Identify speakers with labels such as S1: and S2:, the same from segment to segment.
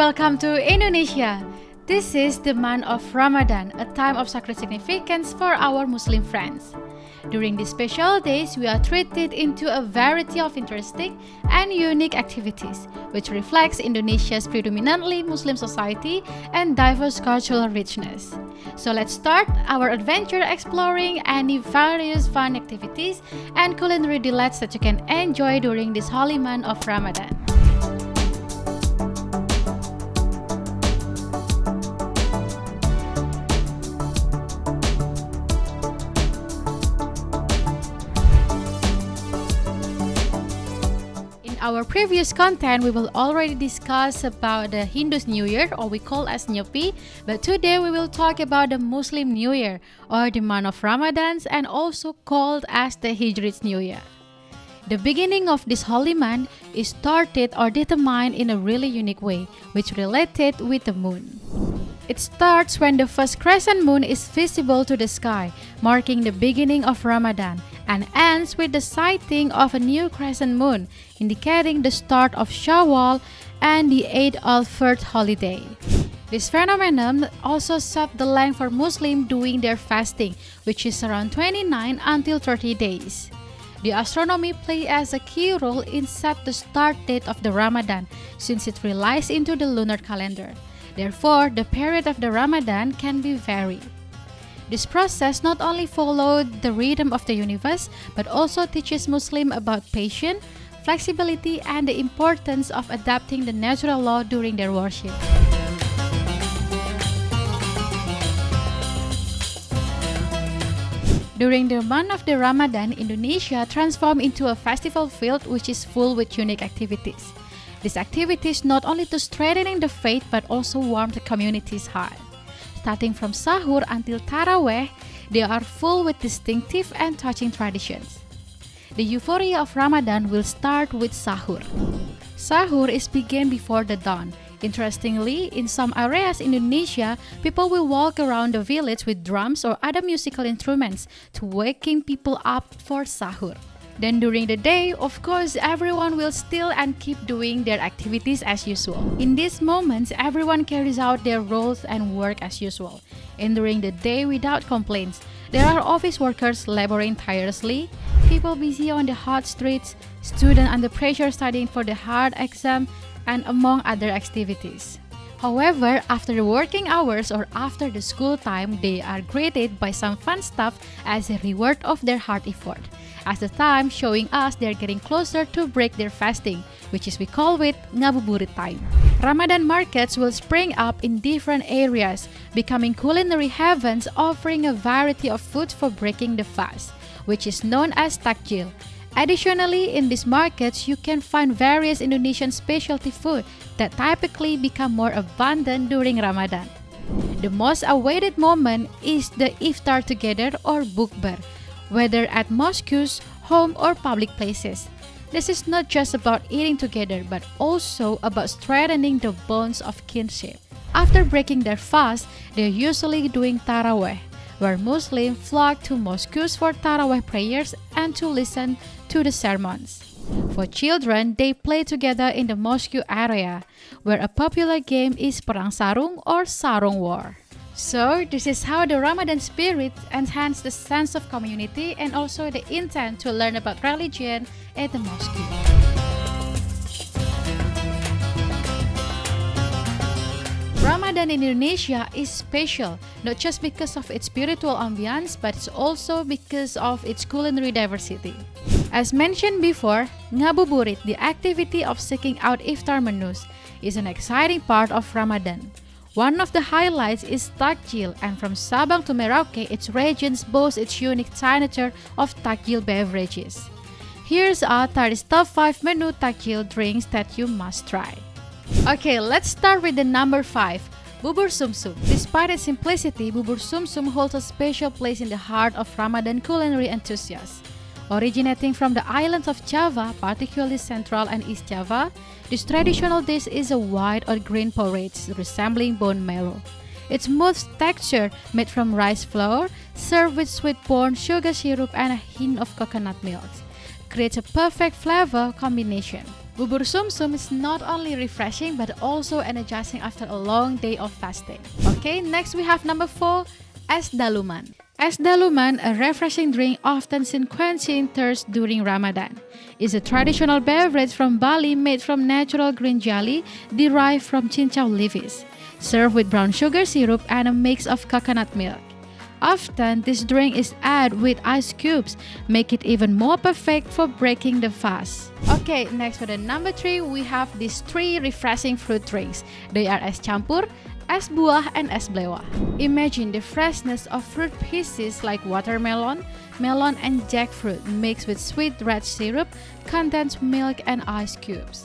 S1: welcome to Indonesia. This is the month of Ramadan, a time of sacred significance for our Muslim friends. During these special days, we are treated into a variety of interesting and unique activities, which reflects Indonesia's predominantly Muslim society and diverse cultural richness. So let's start our adventure exploring any various fun activities and culinary delights that you can enjoy during this holy month of Ramadan. Our previous content, we will already discuss about the Hindu's New Year, or we call as Nyepi, but today we will talk about the Muslim New Year, or the month of Ramadan, and also called as the Hijri's New Year. The beginning of this holy month is started or determined in a really unique way, which related with the moon. It starts when the first crescent moon is visible to the sky, marking the beginning of Ramadan, and ends with the sighting of a new crescent moon, indicating the start of Ciawww and the Eid al-Fitr holiday. This phenomenon also set the length for Muslims doing their fasting, which is around 29 until 30 days. The astronomy plays as a key role in set the start date of the Ramadan, since it relies into the lunar calendar. Therefore, the period of the Ramadan can be varied. This process not only followed the rhythm of the universe, but also teaches Muslims about patience, flexibility, and the importance of adapting the natural law during their worship. During the month of the Ramadan, Indonesia transformed into a festival field which is full with unique activities. These activities not only to strengthening the faith but also warm the community's heart. Starting from Sahur until Taraweh, they are full with distinctive and touching traditions. The euphoria of Ramadan will start with Sahur. Sahur is begun before the dawn. Interestingly, in some areas in Indonesia, people will walk around the village with drums or other musical instruments to waking people up for Sahur. Then during the day, of course, everyone will still and keep doing their activities as usual. In these moments, everyone carries out their roles and work as usual, enduring the day without complaints. There are office workers laboring tirelessly, people busy on the hot streets, students under pressure studying for the hard exam, and among other activities. However, after the working hours or after the school time, they are greeted by some fun stuff as a reward of their hard effort. As the time showing us they're getting closer to break their fasting, which is we call it ngabuburit time. Ramadan markets will spring up in different areas, becoming culinary heavens offering a variety of food for breaking the fast, which is known as takjil. Additionally, in these markets, you can find various Indonesian specialty food that typically become more abundant during Ramadan. The most awaited moment is the iftar together or bukber, whether at mosques, home, or public places. This is not just about eating together, but also about strengthening the bonds of kinship. After breaking their fast, they're usually doing taraweh, where Muslims flock to mosques for taraweh prayers and to listen to the sermons. For children, they play together in the mosque area, where a popular game is perang sarung or sarung war. So, this is how the Ramadan spirit enhances the sense of community and also the intent to learn about religion at the mosque. Ramadan in Indonesia is special, not just because of its spiritual ambience, but it's also because of its culinary diversity. As mentioned before, ngabuburit, the activity of seeking out iftar menus, is an exciting part of Ramadan. One of the highlights is takjil, and from Sabang to Merauke, its regions boast its unique signature of takjil beverages. Here's our top 5 menu takjil drinks that you must try. Okay, let's start with the number 5, bubur sumsum. Despite its simplicity, bubur sumsum holds a special place in the heart of Ramadan culinary enthusiasts. Originating from the islands of Java, particularly Central and East Java, this traditional dish is a white or green porridge resembling bone marrow. Its smooth texture, made from rice flour, served with sweet corn, sugar syrup, and a hint of coconut milk, creates a perfect flavor combination. Bubur sumsum is not only refreshing but also energizing after a long day of fasting. Okay, next we have number 4, es daluman. Es daluman, a refreshing drink often seen quenching thirst during Ramadan, is a traditional beverage from Bali made from natural green jelly derived from cincau leaves, served with brown sugar syrup and a mix of coconut milk. Often, this drink is added with ice cubes, make it even more perfect for breaking the fast. Okay, next for the number 3, we have these 3 refreshing fruit drinks. They are es campur, es buah, and es blewah. Imagine the freshness of fruit pieces like watermelon, melon, and jackfruit mixed with sweet red syrup, condensed milk, and ice cubes.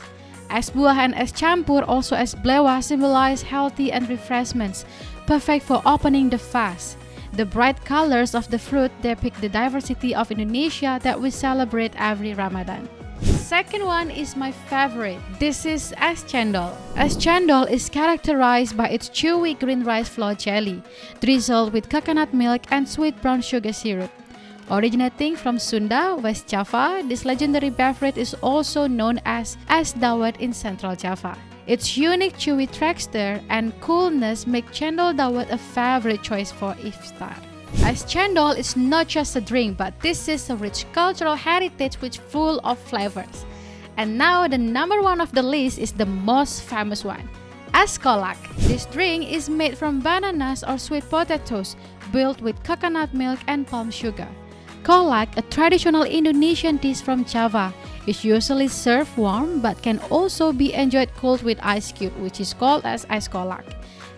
S1: Es buah and es campur, also es blewah, symbolize healthy and refreshments, perfect for opening the fast. The bright colors of the fruit depict the diversity of Indonesia that we celebrate every Ramadan. Second one is my favorite. This is es cendol. Es cendol is characterized by its chewy green rice flour jelly, drizzled with coconut milk and sweet brown sugar syrup. Originating from Sunda, West Java, this legendary beverage is also known as es dawet in Central Java. Its unique chewy texture and coolness make cendol dawet a favorite choice for iftar. Es cendol is not just a drink, but this is a rich cultural heritage which full of flavors. And now the number 1 of the list is the most famous one, es kolak. This drink is made from bananas or sweet potatoes, built with coconut milk and palm sugar. Kolak, a traditional Indonesian dish from Java, is usually served warm but can also be enjoyed cold with ice cube, which is called as es kolak.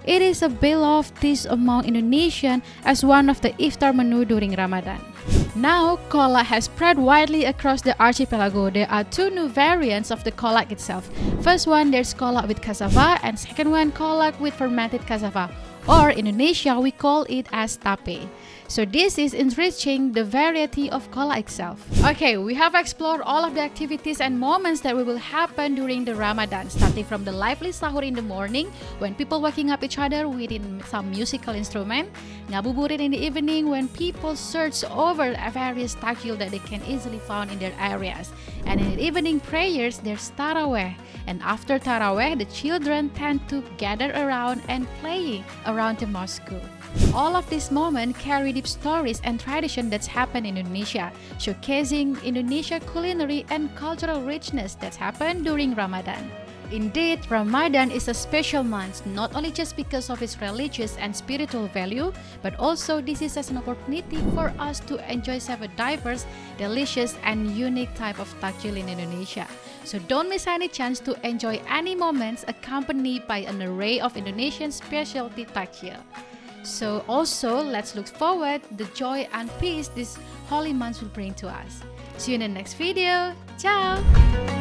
S1: It is a beloved dish among Indonesians as one of the iftar menu during Ramadan. Now, kolak has spread widely across the archipelago. There are 2 new variants of the kolak itself. First one, there's kolak with cassava, and second one, kolak with fermented cassava, or in Indonesia we call it as tape. So this is enriching the variety of kolak itself. Okay, we have explored all of the activities and moments that will happen during the Ramadan, starting from the lively sahur in the morning when people waking up each other with some musical instrument, ngabuburit in the evening when people search over various takjil that they can easily find in their areas, and in the evening prayers there's taraweh, and after taraweh the children tend to gather around and playing around the mosque. All of these moments carry deep stories and tradition that's happened in Indonesia, showcasing Indonesia culinary and cultural richness that's happened during Ramadan. Indeed, Ramadan is a special month, not only just because of its religious and spiritual value, but also this is as an opportunity for us to enjoy several diverse, delicious, and unique type of takjil in Indonesia. So don't miss any chance to enjoy any moments accompanied by an array of Indonesian specialty takjil. So also, let's look forward the joy and peace this holy month will bring to us. See you in the next video. Ciao!